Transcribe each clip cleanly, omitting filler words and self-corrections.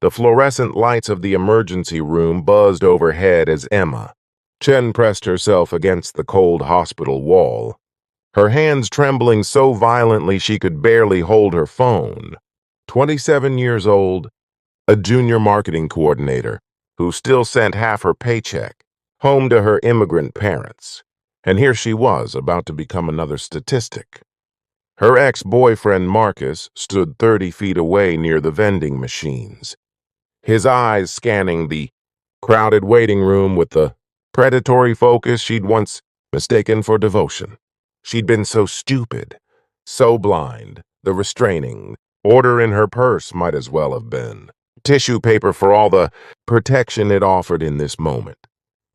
The fluorescent lights of the emergency room buzzed overhead as Emma Chen pressed herself against the cold hospital wall, her hands trembling so violently she could barely hold her phone. 27 years old, a junior marketing coordinator who still sent half her paycheck home to her immigrant parents. And here she was, about to become another statistic. Her ex-boyfriend Marcus stood 30 feet away near the vending machines, his eyes scanning the crowded waiting room with the predatory focus she'd once mistaken for devotion. She'd been so stupid, so blind, the restraining order in her purse might as well have been tissue paper for all the protection it offered in this moment.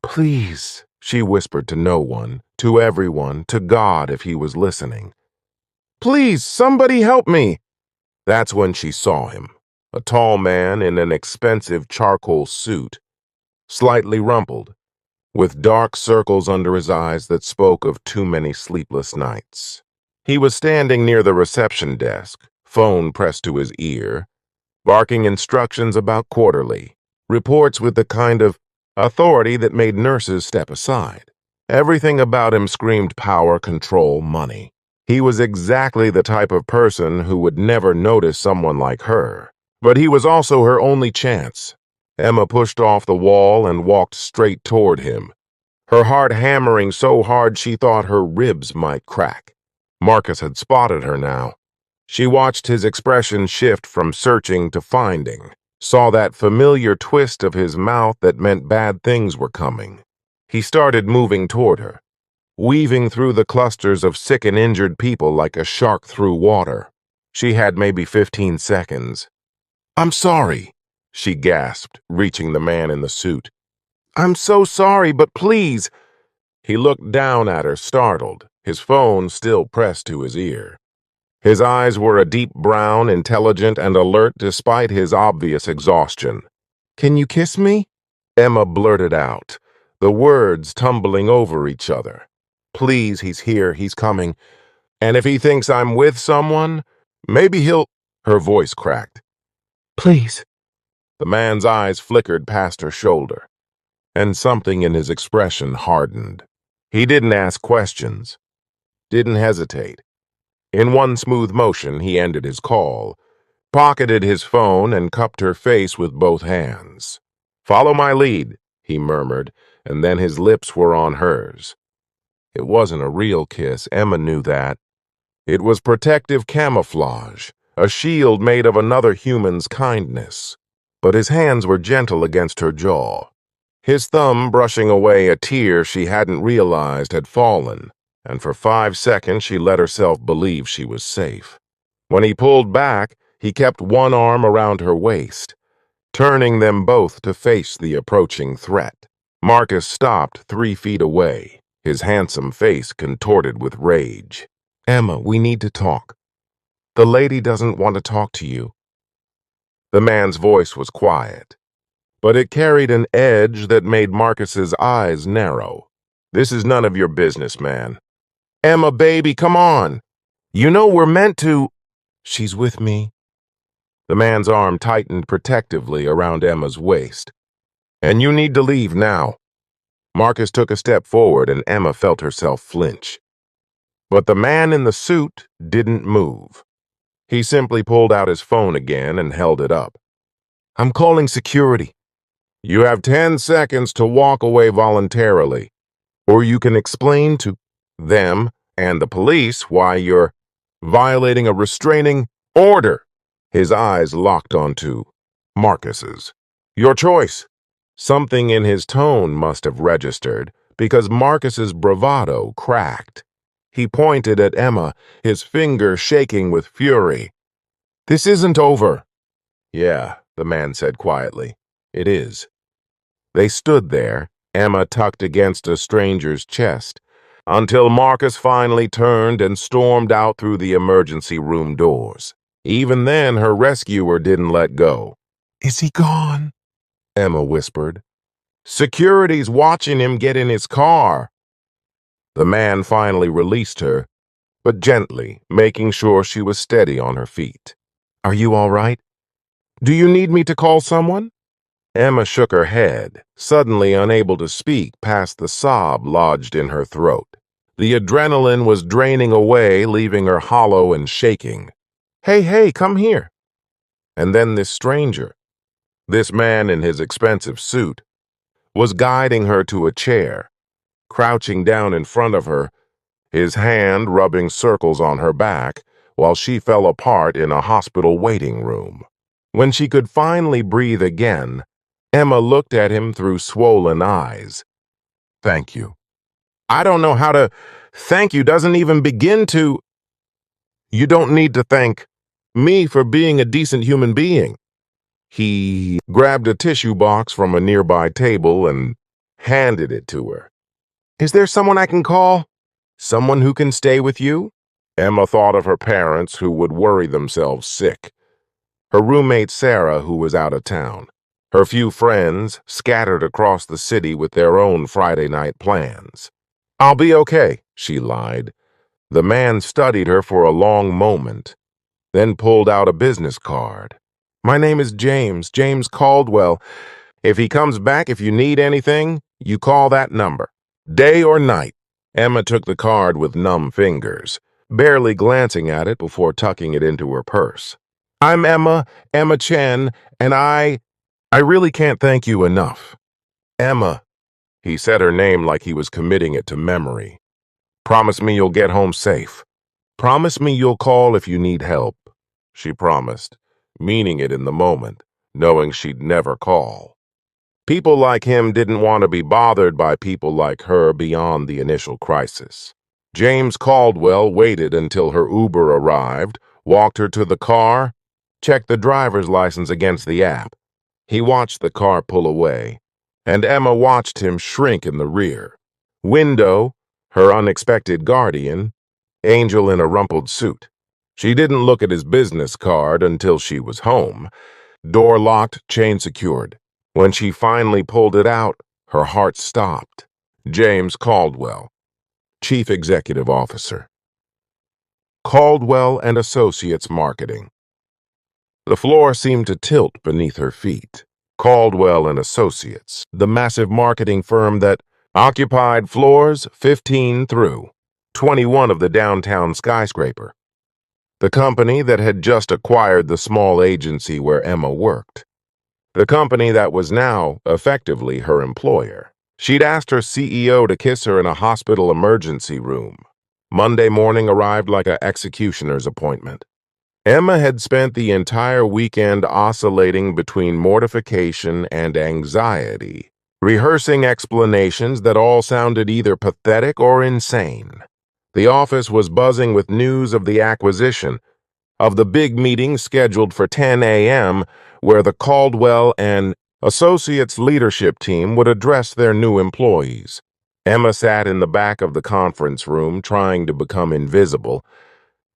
"Please," she whispered to no one, to everyone, to God if he was listening. "Please, somebody help me." That's when she saw him, a tall man in an expensive charcoal suit, slightly rumpled, with dark circles under his eyes that spoke of too many sleepless nights. He was standing near the reception desk, phone pressed to his ear, barking instructions about quarterly reports with the kind of authority that made nurses step aside. Everything about him screamed power, control, money. He was exactly the type of person who would never notice someone like her. But he was also her only chance. Emma pushed off the wall and walked straight toward him, her heart hammering so hard she thought her ribs might crack. Marcus had spotted her now. She watched his expression shift from searching to finding, saw that familiar twist of his mouth that meant bad things were coming. He started moving toward her, weaving through the clusters of sick and injured people like a shark through water. She had maybe 15 seconds. "I'm sorry," she gasped, reaching the man in the suit. "I'm so sorry, but please." He looked down at her, startled, his phone still pressed to his ear. His eyes were a deep brown, intelligent and alert despite his obvious exhaustion. "Can you kiss me?" Emma blurted out, the words tumbling over each other. "Please, he's here, he's coming. And if he thinks I'm with someone, maybe he'll—" Her voice cracked. "Please." The man's eyes flickered past her shoulder, and something in his expression hardened. He didn't ask questions, didn't hesitate. In one smooth motion, he ended his call, pocketed his phone, and cupped her face with both hands. "Follow my lead," he murmured, and then his lips were on hers. It wasn't a real kiss, Emma knew that. It was protective camouflage, a shield made of another human's kindness. But his hands were gentle against her jaw, his thumb brushing away a tear she hadn't realized had fallen, and for 5 seconds she let herself believe she was safe. When he pulled back, he kept one arm around her waist, turning them both to face the approaching threat. Marcus stopped 3 feet away, his handsome face contorted with rage. "Emma, we need to talk. The lady doesn't want to talk to you." The man's voice was quiet, but it carried an edge that made Marcus's eyes narrow. "This is none of your business, man." "Emma, baby, come on. You know we're meant to—" "She's with me." The man's arm tightened protectively around Emma's waist. "And you need to leave now." Marcus took a step forward and Emma felt herself flinch. But the man in the suit didn't move. He simply pulled out his phone again and held it up. "I'm calling security." "You have 10 seconds to walk away voluntarily, or you can explain to them and the police why you're violating a restraining order." His eyes locked onto Marcus's. "Your choice." Something in his tone must have registered, because Marcus's bravado cracked. He pointed at Emma, his finger shaking with fury. "This isn't over." "Yeah," the man said quietly. "It is." They stood there, Emma tucked against a stranger's chest, until Marcus finally turned and stormed out through the emergency room doors. Even then, her rescuer didn't let go. "Is he gone?" Emma whispered. "Security's watching him get in his car." The man finally released her, but gently, making sure she was steady on her feet. "Are you all right?" Do you need me to call someone? Emma shook her head, suddenly unable to speak past the sob lodged in her throat. The adrenaline was draining away, leaving her hollow and shaking. Hey, come here. And then this stranger, this man in his expensive suit, was guiding her to a chair, crouching down in front of her, his hand rubbing circles on her back while she fell apart in a hospital waiting room. When she could finally breathe again, Emma looked at him through swollen eyes. Thank you. I don't know how to thank you doesn't even begin to. You don't need to thank me for being a decent human being. He grabbed a tissue box from a nearby table and handed it to her. Is there someone I can call? Someone who can stay with you? Emma thought of her parents who would worry themselves sick, her roommate Sarah who was out of town, her few friends scattered across the city with their own Friday night plans. I'll be okay, she lied. The man studied her for a long moment, then pulled out a business card. My name is James Caldwell. If he comes back, if you need anything, you call that number. Day or night. Emma took the card with numb fingers, barely glancing at it before tucking it into her purse. I'm Emma Chen, and I really can't thank you enough. Emma, he said her name like he was committing it to memory. Promise me you'll get home safe. Promise me you'll call if you need help. She promised, meaning it in the moment, knowing she'd never call. People like him didn't want to be bothered by people like her beyond the initial crisis. James Caldwell waited until her Uber arrived, walked her to the car, checked the driver's license against the app. He watched the car pull away, and Emma watched him shrink in the rear. Window, her unexpected guardian, angel in a rumpled suit. She didn't look at his business card until she was home. Door locked, chain secured. When she finally pulled it out, her heart stopped. James Caldwell, Chief Executive Officer. Caldwell and Associates Marketing. The floor seemed to tilt beneath her feet. Caldwell and Associates, the massive marketing firm that occupied floors 15 through 21 of the downtown skyscraper. The company that had just acquired the small agency where Emma worked. The company that was now, effectively, her employer. She'd asked her CEO to kiss her in a hospital emergency room. Monday morning arrived like an executioner's appointment. Emma had spent the entire weekend oscillating between mortification and anxiety, rehearsing explanations that all sounded either pathetic or insane. The office was buzzing with news of the acquisition, of the big meeting scheduled for 10 a.m., where the Caldwell and Associates leadership team would address their new employees. Emma sat in the back of the conference room trying to become invisible,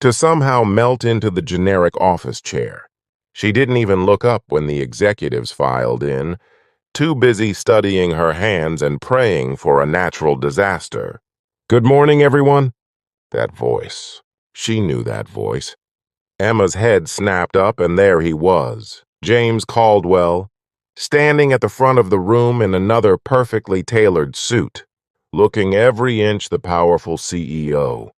to somehow melt into the generic office chair. She didn't even look up when the executives filed in, too busy studying her hands and praying for a natural disaster. Good morning, everyone. That voice. She knew that voice. Emma's head snapped up, and there he was, James Caldwell, standing at the front of the room in another perfectly tailored suit, looking every inch the powerful CEO.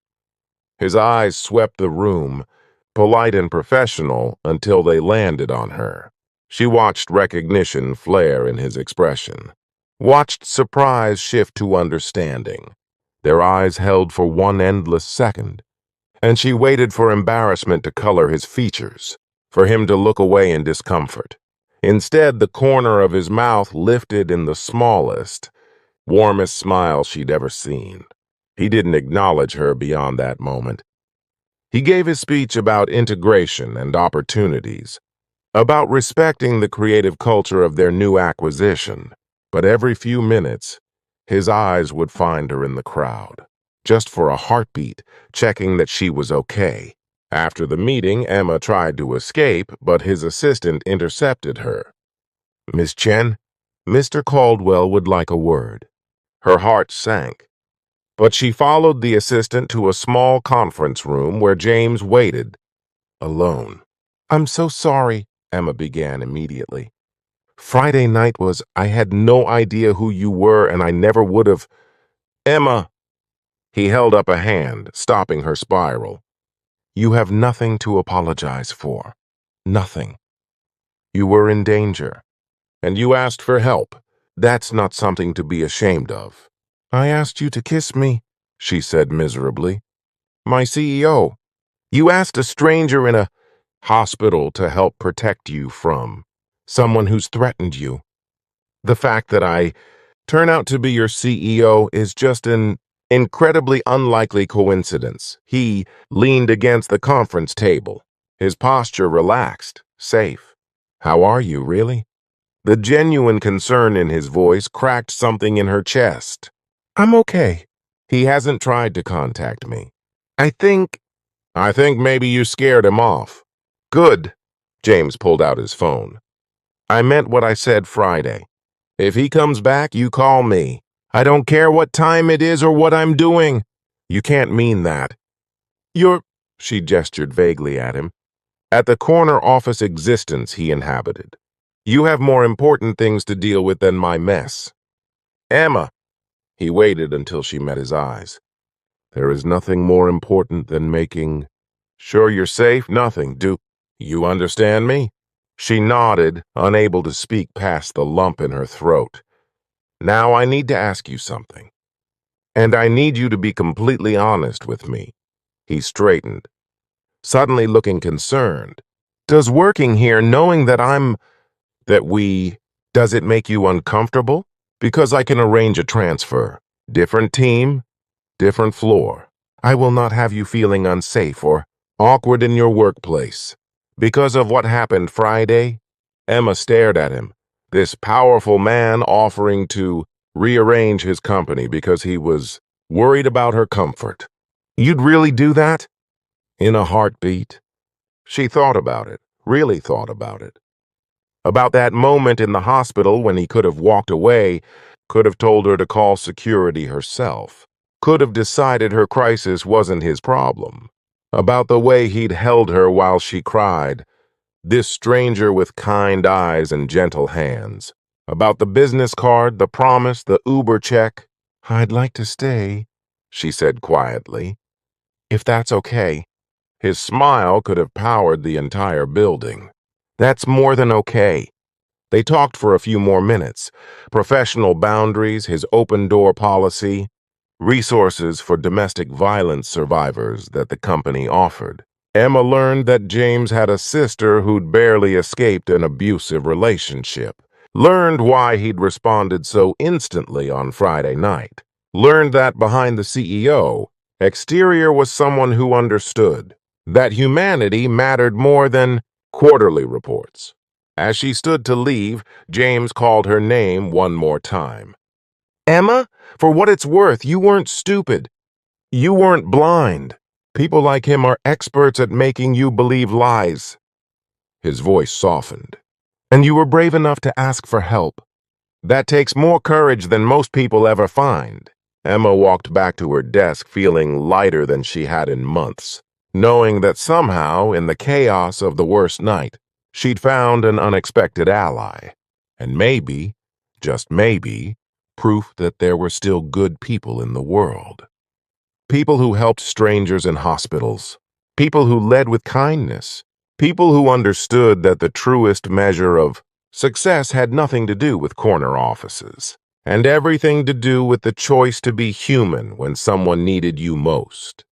His eyes swept the room, polite and professional, until they landed on her. She watched recognition flare in his expression, watched surprise shift to understanding. Their eyes held for one endless second, and she waited for embarrassment to color his features, for him to look away in discomfort. Instead, the corner of his mouth lifted in the smallest, warmest smile she'd ever seen. He didn't acknowledge her beyond that moment. He gave his speech about integration and opportunities, about respecting the creative culture of their new acquisition. But every few minutes, his eyes would find her in the crowd, just for a heartbeat, checking that she was okay. After the meeting, Emma tried to escape, but his assistant intercepted her. Miss Chen, Mr. Caldwell would like a word. Her heart sank, but she followed the assistant to a small conference room where James waited, alone. I'm so sorry, Emma began immediately. Friday night was, I had no idea who you were and I never would have. Emma! He held up a hand, stopping her spiral. You have nothing to apologize for. Nothing. You were in danger, and you asked for help. That's not something to be ashamed of. I asked you to kiss me, she said miserably. My CEO. You asked a stranger in a hospital to help protect you from someone who's threatened you. The fact that I turn out to be your CEO is just an incredibly unlikely coincidence. He leaned against the conference table, his posture relaxed, safe. How are you, really? The genuine concern in his voice cracked something in her chest. I'm okay. He hasn't tried to contact me. I think maybe you scared him off. Good. James pulled out his phone. I meant what I said Friday. If he comes back, you call me. I don't care what time it is or what I'm doing. You can't mean that. She gestured vaguely at him, at the corner office existence he inhabited. You have more important things to deal with than my mess. Emma. He waited until she met his eyes. There is nothing more important than making sure you're safe. Nothing. Do you understand me? She nodded, unable to speak past the lump in her throat. Now I need to ask you something. And I need you to be completely honest with me. He straightened, suddenly looking concerned. Does working here, knowing does it make you uncomfortable? Because I can arrange a transfer. Different team, different floor. I will not have you feeling unsafe or awkward in your workplace. Because of what happened Friday, Emma stared at him, this powerful man offering to rearrange his company because he was worried about her comfort. You'd really do that? In a heartbeat. She thought about it, really thought about it. About that moment in the hospital when he could have walked away, could have told her to call security herself, could have decided her crisis wasn't his problem. About the way he'd held her while she cried, this stranger with kind eyes and gentle hands. About the business card, the promise, the Uber check. I'd like to stay, she said quietly, if that's okay. His smile could have powered the entire building. That's more than okay. They talked for a few more minutes. Professional boundaries, his open-door policy, resources for domestic violence survivors that the company offered. Emma learned that James had a sister who'd barely escaped an abusive relationship. Learned why he'd responded so instantly on Friday night. Learned that behind the CEO, exterior was someone who understood that humanity mattered more than quarterly reports. As she stood to leave, James called her name one more time. Emma, for what it's worth, you weren't stupid. You weren't blind. People like him are experts at making you believe lies. His voice softened. And you were brave enough to ask for help. That takes more courage than most people ever find. Emma walked back to her desk feeling lighter than she had in months, knowing that somehow, in the chaos of the worst night, she'd found an unexpected ally. And maybe, just maybe, proof that there were still good people in the world. People who helped strangers in hospitals. People who led with kindness. People who understood that the truest measure of success had nothing to do with corner offices, and everything to do with the choice to be human when someone needed you most.